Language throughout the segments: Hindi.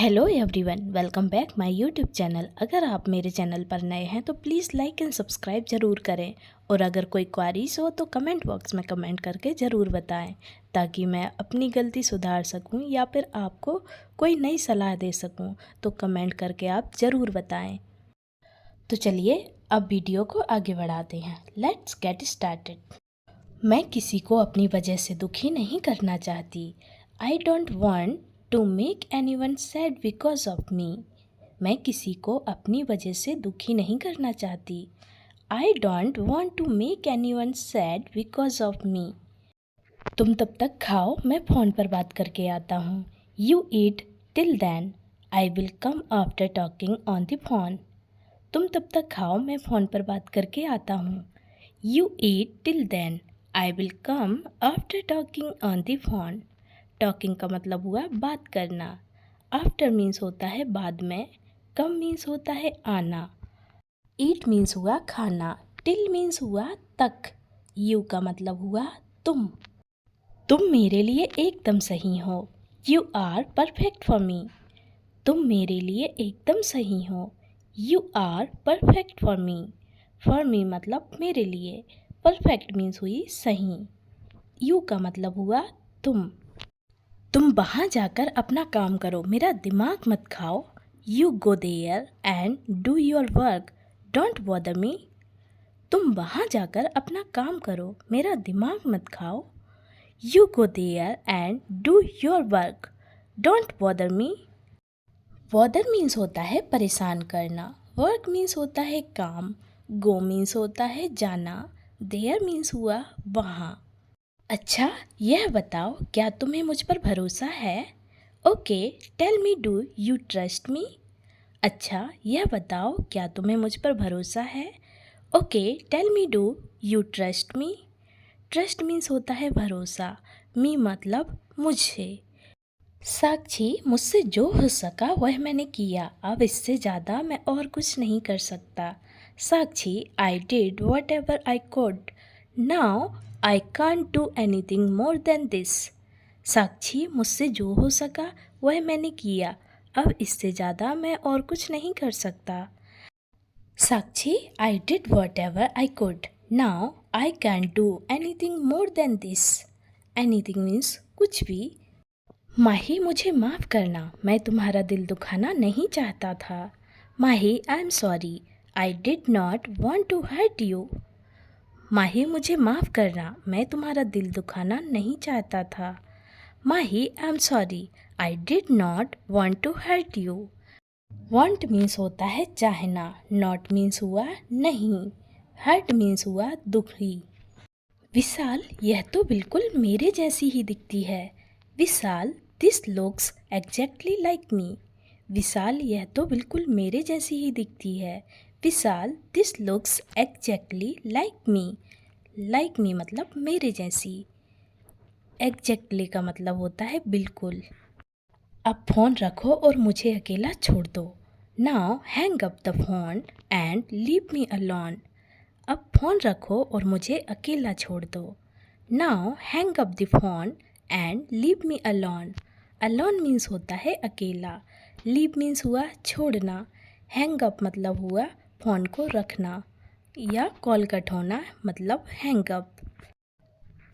Hello everyone, welcome back my YouTube channel. अगर आप मेरे चैनल पर नए हैं तो प्लीज़ लाइक एंड सब्सक्राइब ज़रूर करें और अगर कोई क्वारीज हो तो कमेंट बॉक्स में कमेंट करके ज़रूर बताएं ताकि मैं अपनी गलती सुधार सकूं या फिर आपको कोई नई सलाह दे सकूं। तो कमेंट करके आप ज़रूर बताएं। तो चलिए अब वीडियो को आगे बढ़ाते हैं। Let's get started. मैं किसी को अपनी वजह से दुखी नहीं करना चाहती। I don't want to make anyone sad because of me. मैं किसी को अपनी वजह से दुखी नहीं करना चाहती। I don't want to make anyone sad because of me. तुम तब तक खाओ, मैं फ़ोन पर बात करके आता हूँ। You eat till then, I will come after talking on the phone. तुम तब तक खाओ, मैं फ़ोन पर बात करके आता हूँ। You eat till then, I will come after talking on the phone. Talking का मतलब हुआ बात करना। आफ्टर मीन्स होता है बाद में, कम मीन्स होता है आना। ईट मीन्स हुआ खाना, टिल मीन्स हुआ तक। यू का मतलब हुआ तुम। तुम मेरे लिए एकदम सही हो। You are perfect for me. तुम मेरे लिए एकदम सही हो। You are perfect for me. For me मतलब मेरे लिए, परफेक्ट मीन्स हुई सही। यू का मतलब हुआ तुम। तुम वहाँ जाकर अपना काम करो, मेरा दिमाग मत खाओ। You go there and do your work, don't bother me. तुम वहाँ जाकर अपना काम करो, मेरा दिमाग मत खाओ। You go there and do your work, don't bother me. Bother means होता है परेशान करना, वर्क मीन्स होता है काम, गो मीन्स होता है जाना, देयर मीन्स हुआ वहाँ। अच्छा, यह बताओ क्या तुम्हें मुझ पर भरोसा है? Okay, tell me do you trust me. अच्छा, यह बताओ क्या तुम्हें मुझ पर भरोसा है? Okay, tell me do you trust me. Trust means होता है भरोसा, मी मतलब मुझे। साक्षी, मुझसे जो हो सका वह मैंने किया, अब इससे ज़्यादा मैं और कुछ नहीं कर सकता। Sakshi, I did whatever I could, now I can't do anything more than this. Sakshi, मुझसे जो हो सका वह मैंने किया, अब इससे ज़्यादा मैं और कुछ नहीं कर सकता। Sakshi, I did whatever I could, now I can't do anything more than this. Anything means कुछ भी। माही, मुझे माफ़ करना, मैं तुम्हारा दिल दुखाना नहीं चाहता था। Mahi, I am sorry, I did not want to hurt you. Mahi, मुझे माफ़ करना, मैं तुम्हारा दिल दुखाना नहीं चाहता था। Mahi, I am sorry, I did not want to hurt you. Want means होता है चाहना, नॉट मीन्स हुआ नहीं, हर्ट मीन्स हुआ दुखी। विशाल, यह तो बिल्कुल मेरे जैसी ही दिखती है। Vishal, this looks exactly like me. Vishal, यह तो बिल्कुल मेरे जैसी ही दिखती है। Vishal, this looks exactly like me. Like me मतलब मेरे जैसी। एग्जैक्टली का मतलब होता है बिल्कुल। अब फ़ोन रखो और मुझे अकेला छोड़ दो। Now hang up the phone and leave me alone. अब फ़ोन रखो और मुझे अकेला छोड़ दो। Now hang up the phone and leave me alone. Alone means होता है अकेला, लीव मीन्स हुआ छोड़ना, हैंग अप मतलब हुआ फ़ोन को रखना या कॉल कट होना मतलब हैंग अप।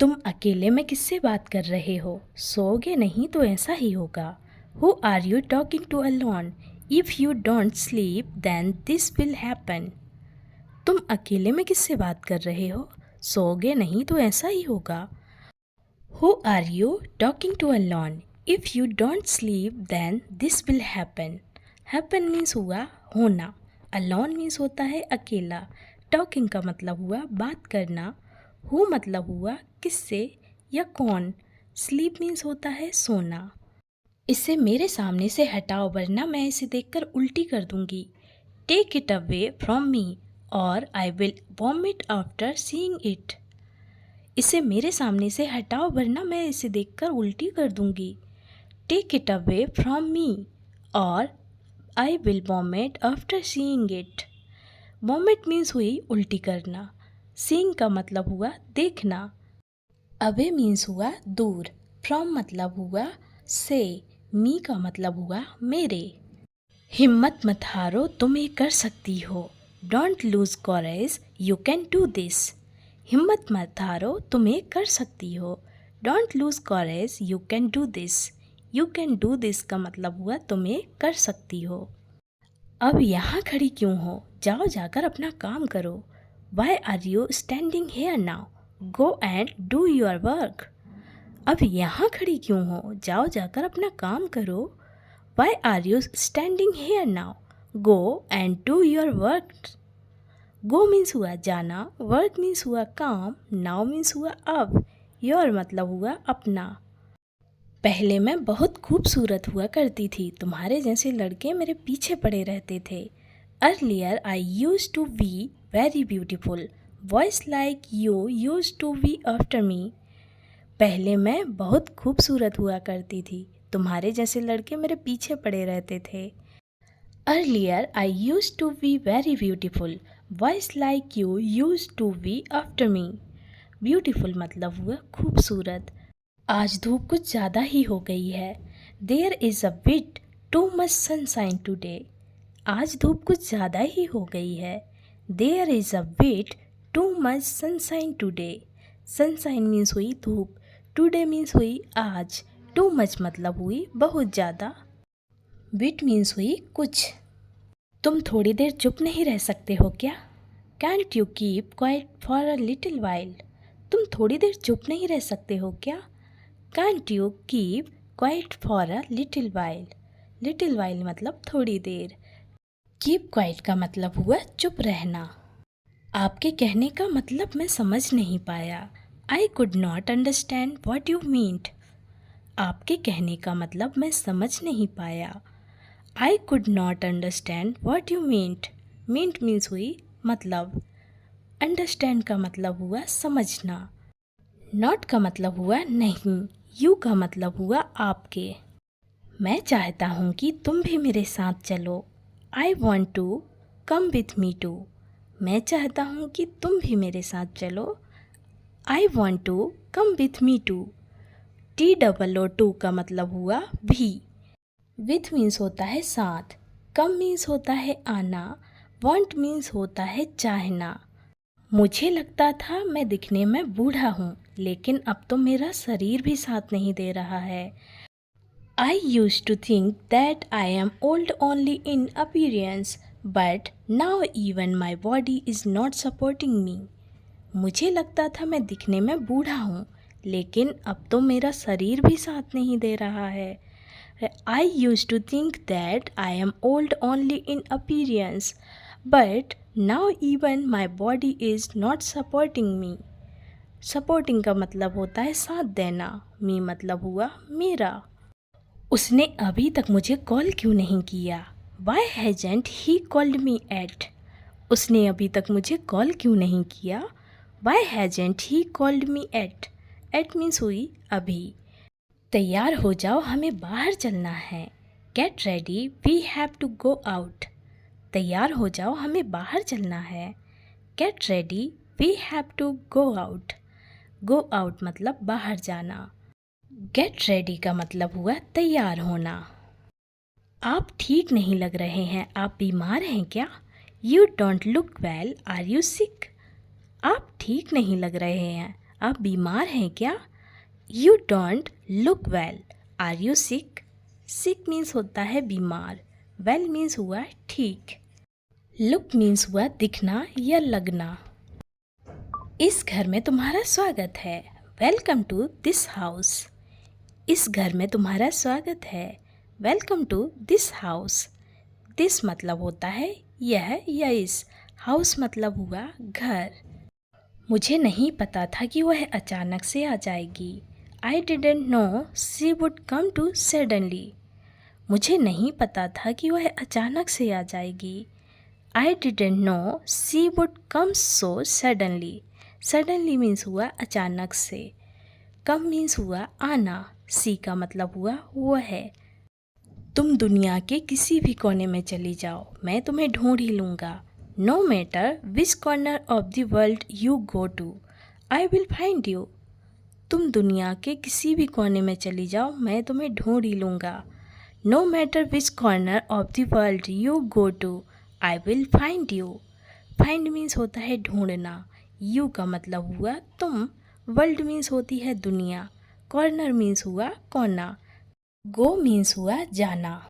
तुम अकेले में किससे बात कर रहे हो? सोओगे नहीं तो ऐसा ही होगा। Who are you talking to alone? If you don't sleep then this will happen. तुम अकेले में किससे बात कर रहे हो? सोओगे नहीं तो ऐसा ही होगा। Who are you talking to alone? If you don't sleep then this will happen. Happen means हुआ होना, अलोन मीन्स होता है अकेला, टॉकिंग का मतलब हुआ बात करना, हु मतलब हुआ किससे या कौन, स्लीप मीन्स होता है सोना। इसे मेरे सामने से हटाओ वरना मैं इसे देखकर उल्टी कर दूंगी। Take it away from me और I will vomit after seeing it. इसे मेरे सामने से हटाओ वरना मैं इसे देखकर उल्टी कर दूंगी। Take it away from me और I will vomit after seeing it. Vomit means हुई उल्टी करना, सीइंग का मतलब हुआ देखना, अवे मीन्स हुआ दूर, फ्रॉम मतलब हुआ से, मी का मतलब हुआ मेरे। हिम्मत मत हारो, तुम ये कर सकती हो। Don't lose courage, you can do this. हिम्मत मत हारो, तुम ये कर सकती हो। Don't lose courage, you can do this. You can do this का मतलब हुआ तुम ये कर सकती हो। अब यहाँ खड़ी क्यों हो, जाओ जाकर अपना काम करो। Why are you standing here now, go and do your work. अब यहाँ खड़ी क्यों हो, जाओ जाकर अपना काम करो। Why are you standing here now, go and do your work. Go means हुआ जाना, वर्क मीन्स हुआ काम, नाउ मीन्स हुआ अब, योर मतलब हुआ अपना। पहले मैं बहुत खूबसूरत हुआ करती थी, तुम्हारे जैसे लड़के मेरे पीछे पड़े रहते थे। Earlier I used to be very beautiful, boys like you used to be after me. पहले मैं बहुत खूबसूरत हुआ करती थी, तुम्हारे जैसे लड़के मेरे पीछे पड़े रहते थे। Earlier I used to be very beautiful, boys like you used to be after me. Beautiful मतलब हुआ खूबसूरत। आज धूप कुछ ज़्यादा ही हो गई है। There is a bit too much sunshine today. आज धूप कुछ ज़्यादा ही हो गई है। There is a bit too much sunshine today. Sunshine means हुई धूप, टुडे मीन्स हुई आज, टू मच मतलब हुई बहुत ज़्यादा, बिट मीन्स हुई कुछ। तुम थोड़ी देर चुप नहीं रह सकते हो क्या? Cantt you keep quiet for a little while. तुम थोड़ी देर चुप नहीं रह सकते हो क्या? Can't you keep quiet for a little while? Little while मतलब थोड़ी देर। Keep quiet का मतलब हुआ चुप रहना। आपके कहने का मतलब मैं समझ नहीं पाया। I could not understand what you meant. आपके कहने का मतलब मैं समझ नहीं पाया। I could not understand what you meant. Meant means हुई मतलब। Understand का मतलब हुआ समझना। Not का मतलब हुआ नहीं। यू का मतलब हुआ आपके। मैं चाहता हूँ कि तुम भी मेरे साथ चलो। I want to come with me too. मैं चाहता हूँ कि तुम भी मेरे साथ चलो। I want to come with me too. TOO का मतलब हुआ भी। विथ मीन्स होता है साथ, कम मीन्स होता है आना, वॉन्ट मीन्स होता है चाहना। मुझे लगता था मैं दिखने में बूढ़ा हूँ, लेकिन अब तो मेरा शरीर भी साथ नहीं दे रहा है। I used to think that I am old only in appearance, but now even my body is not supporting me. मुझे लगता था मैं दिखने में बूढ़ा हूँ, लेकिन अब तो मेरा शरीर भी साथ नहीं दे रहा है। I used to think that I am old only in appearance, but now even my body is not supporting me. Supporting का मतलब होता है साथ देना, मी मतलब हुआ मेरा। उसने अभी तक मुझे कॉल क्यों नहीं किया? Why hasn't he called me yet? उसने अभी तक मुझे कॉल क्यों नहीं किया? Why hasn't he called me yet? At means हुई अभी। तैयार हो जाओ, हमें बाहर चलना है। Get ready, we have to go out. तैयार हो जाओ, हमें बाहर चलना है। Get ready, we have to go out. Go out मतलब बाहर जाना। Get ready का मतलब हुआ तैयार होना। आप ठीक नहीं लग रहे हैं, आप बीमार हैं क्या? You don't look well, are you sick? आप ठीक नहीं लग रहे हैं, आप बीमार हैं क्या? You don't look well, are you sick? Sick means होता है बीमार, well means हुआ ठीक, look means हुआ दिखना या लगना। इस घर में तुम्हारा स्वागत है। Welcome to this house. इस घर में तुम्हारा स्वागत है। Welcome to this house. This मतलब होता है यह या इस, हाउस मतलब हुआ घर। मुझे नहीं पता था कि वह अचानक से आ जाएगी। I didn't know she would come too suddenly. मुझे नहीं पता था कि वह अचानक से आ जाएगी। I didn't know she would come so suddenly. Suddenly means हुआ अचानक से, कम मीन्स हुआ आना, सी का मतलब हुआ वो है। तुम दुनिया के किसी भी कोने में चली जाओ, मैं तुम्हें ढूंढ ही लूँगा। No matter which corner of the world you go to, I will find you. तुम दुनिया के किसी भी कोने में चली जाओ, मैं तुम्हें ढूंढ ही लूँगा। No matter which corner of the world you go to, I will find you. Find means होता है ढूंढना, यू का मतलब हुआ तुम, वर्ल्ड मीन्स होती है दुनिया, कॉर्नर मीन्स हुआ कोना, गो मीन्स हुआ जाना।